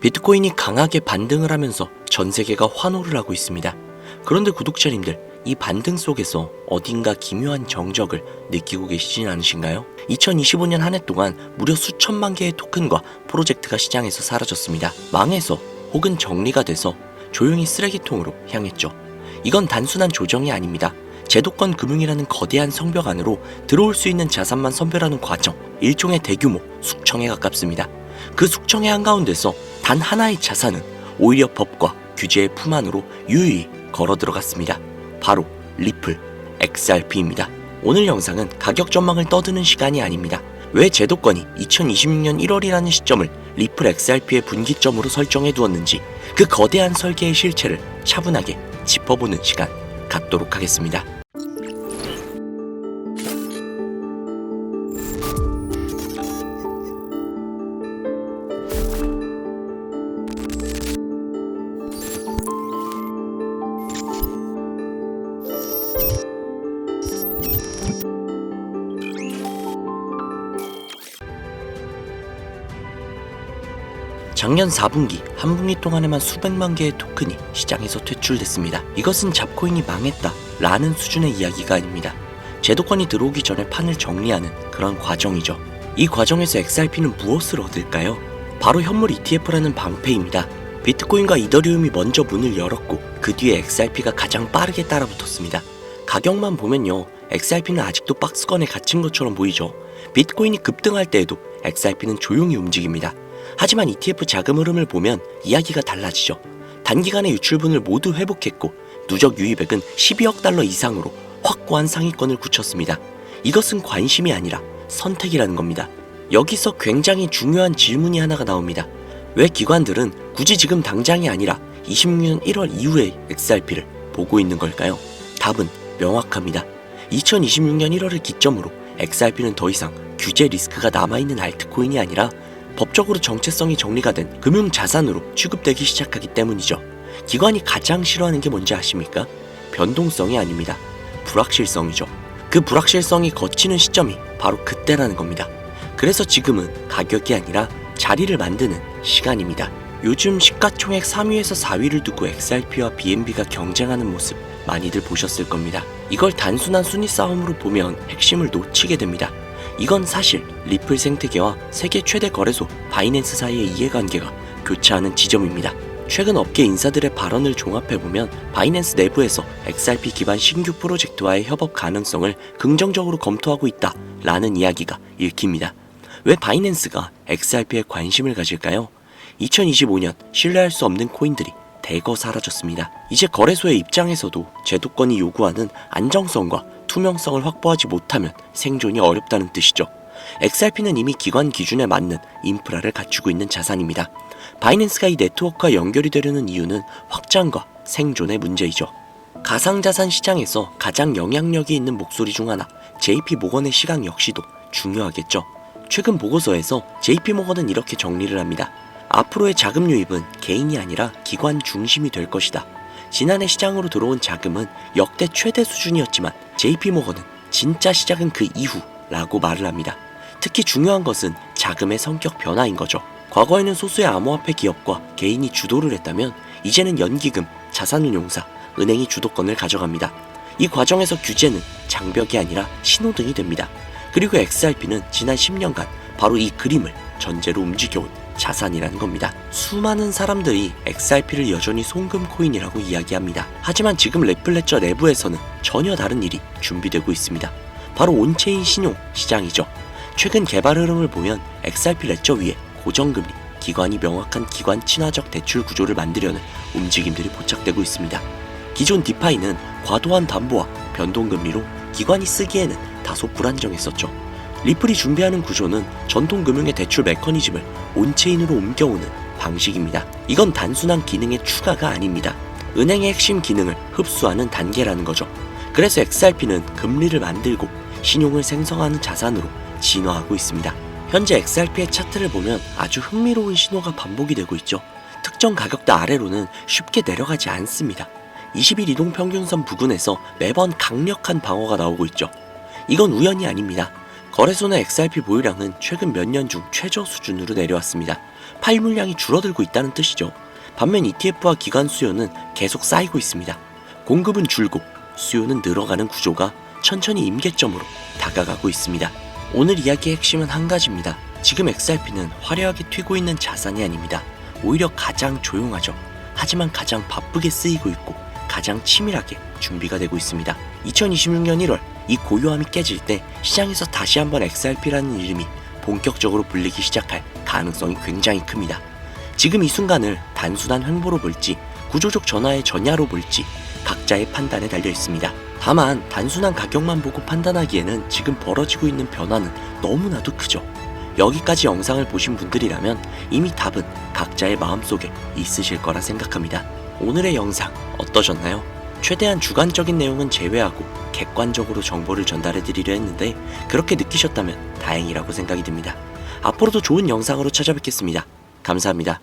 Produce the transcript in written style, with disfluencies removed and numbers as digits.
비트코인이 강하게 반등을 하면서 전 세계가 환호를 하고 있습니다. 그런데 구독자님들, 이 반등 속에서 어딘가 기묘한 정적을 느끼고 계시진 않으신가요? 2025년 한 해 동안 무려 수천만 개의 토큰과 프로젝트가 시장에서 사라졌습니다. 망해서 혹은 정리가 돼서 조용히 쓰레기통으로 향했죠. 이건 단순한 조정이 아닙니다. 제도권 금융이라는 거대한 성벽 안으로 들어올 수 있는 자산만 선별하는 과정, 일종의 대규모 숙청에 가깝습니다. 그 숙청의 한가운데서 단 하나의 자산은 오히려 법과 규제의 품 안으로 유유히 걸어 들어갔습니다. 바로 리플 XRP입니다. 오늘 영상은 가격 전망을 떠드는 시간이 아닙니다. 왜 제도권이 2026년 1월이라는 시점을 리플 XRP의 분기점으로 설정해 두었는지, 그 거대한 설계의 실체를 차분하게 짚어보는 시간 갖도록 하겠습니다. 작년 4분기, 한 분기 동안에만 수백만 개의 토큰이 시장에서 퇴출됐습니다. 이것은 잡코인이 망했다 라는 수준의 이야기가 아닙니다. 제도권이 들어오기 전에 판을 정리하는 그런 과정이죠. 이 과정에서 XRP는 무엇을 얻을까요? 바로 현물 ETF라는 방패입니다. 비트코인과 이더리움이 먼저 문을 열었고 그 뒤에 XRP가 가장 빠르게 따라붙었습니다. 가격만 보면요, XRP는 아직도 박스권에 갇힌 것처럼 보이죠. 비트코인이 급등할 때에도 XRP는 조용히 움직입니다. 하지만 ETF 자금 흐름을 보면 이야기가 달라지죠. 단기간에 유출분을 모두 회복했고 누적 유입액은 12억 달러 이상으로 확고한 상위권을 굳혔습니다. 이것은 관심이 아니라 선택이라는 겁니다. 여기서 굉장히 중요한 질문이 하나가 나옵니다. 왜 기관들은 굳이 지금 당장이 아니라 26년 1월 이후의 XRP를 보고 있는 걸까요? 답은 명확합니다. 2026년 1월을 기점으로 XRP는 더 이상 규제 리스크가 남아있는 알트코인이 아니라 법적으로 정체성이 정리가 된 금융자산으로 취급되기 시작하기 때문이죠. 기관이 가장 싫어하는 게 뭔지 아십니까? 변동성이 아닙니다. 불확실성이죠. 그 불확실성이 걷히는 시점이 바로 그때라는 겁니다. 그래서 지금은 가격이 아니라 자리를 만드는 시간입니다. 요즘 시가총액 3위에서 4위를 두고 XRP와 BNB가 경쟁하는 모습 많이들 보셨을 겁니다. 이걸 단순한 순위 싸움으로 보면 핵심을 놓치게 됩니다. 이건 사실 리플 생태계와 세계 최대 거래소 바이낸스 사이의 이해관계가 교차하는 지점입니다. 최근 업계 인사들의 발언을 종합해보면 바이낸스 내부에서 XRP 기반 신규 프로젝트와의 협업 가능성을 긍정적으로 검토하고 있다 라는 이야기가 읽힙니다. 왜 바이낸스가 XRP에 관심을 가질까요? 2025년 신뢰할 수 없는 코인들이 대거 사라졌습니다. 이제 거래소의 입장에서도 제도권이 요구하는 안정성과 투명성을 확보하지 못하면 생존이 어렵다는 뜻이죠. XRP는 이미 기관 기준에 맞는 인프라를 갖추고 있는 자산입니다. 바이낸스가 이 네트워크와 연결이 되려는 이유는 확장과 생존의 문제이죠. 가상자산 시장에서 가장 영향력이 있는 목소리 중 하나, JP모건의 시각 역시도 중요하겠죠. 최근 보고서에서 JP모건은 이렇게 정리를 합니다. 앞으로의 자금 유입은 개인이 아니라 기관 중심이 될 것이다. 지난해 시장으로 들어온 자금은 역대 최대 수준이었지만 JP모건은 진짜 시작은 그 이후라고 말을 합니다. 특히 중요한 것은 자금의 성격 변화인 거죠. 과거에는 소수의 암호화폐 기업과 개인이 주도를 했다면 이제는 연기금, 자산운용사, 은행이 주도권을 가져갑니다. 이 과정에서 규제는 장벽이 아니라 신호등이 됩니다. 그리고 XRP는 지난 10년간 바로 이 그림을 전제로 움직여온 자산이라는 겁니다. 수많은 사람들이 XRP를 여전히 송금코인이라고 이야기합니다. 하지만 지금 래플레저 내부에서는 전혀 다른 일이 준비되고 있습니다. 바로 온체인 신용 시장이죠. 최근 개발 흐름을 보면 XRP 레저 위에 고정금리, 기관이 명확한 기관 친화적 대출 구조를 만들려는 움직임들이 포착되고 있습니다. 기존 디파이는 과도한 담보와 변동금리로 기관이 쓰기에는 다소 불안정했었죠. 리플이 준비하는 구조는 전통 금융의 대출 메커니즘을 온체인으로 옮겨오는 방식입니다. 이건 단순한 기능의 추가가 아닙니다. 은행의 핵심 기능을 흡수하는 단계라는 거죠. 그래서 XRP는 금리를 만들고 신용을 생성하는 자산으로 진화하고 있습니다. 현재 XRP의 차트를 보면 아주 흥미로운 신호가 반복이 되고 있죠. 특정 가격대 아래로는 쉽게 내려가지 않습니다. 20일 이동평균선 부근에서 매번 강력한 방어가 나오고 있죠. 이건 우연이 아닙니다. 거래소는 XRP 보유량은 최근 몇 년 중 최저 수준으로 내려왔습니다. 파일 물량이 줄어들고 있다는 뜻이죠. 반면 ETF와 기관 수요는 계속 쌓이고 있습니다. 공급은 줄고 수요는 늘어가는 구조가 천천히 임계점으로 다가가고 있습니다. 오늘 이야기의 핵심은 한 가지입니다. 지금 XRP는 화려하게 튀고 있는 자산이 아닙니다. 오히려 가장 조용하죠. 하지만 가장 바쁘게 쓰이고 있고 가장 치밀하게 준비가 되고 있습니다. 2026년 1월 이 고요함이 깨질 때 시장에서 다시 한번 XRP라는 이름이 본격적으로 불리기 시작할 가능성이 굉장히 큽니다. 지금 이 순간을 단순한 횡보로 볼지 구조적 전환의 전야로 볼지 각자의 판단에 달려 있습니다. 다만 단순한 가격만 보고 판단하기에는 지금 벌어지고 있는 변화는 너무나도 크죠. 여기까지 영상을 보신 분들이라면 이미 답은 각자의 마음속에 있으실 거라 생각합니다. 오늘의 영상 어떠셨나요? 최대한 주관적인 내용은 제외하고 객관적으로 정보를 전달해 드리려 했는데 그렇게 느끼셨다면 다행이라고 생각이 듭니다. 앞으로도 좋은 영상으로 찾아뵙겠습니다. 감사합니다.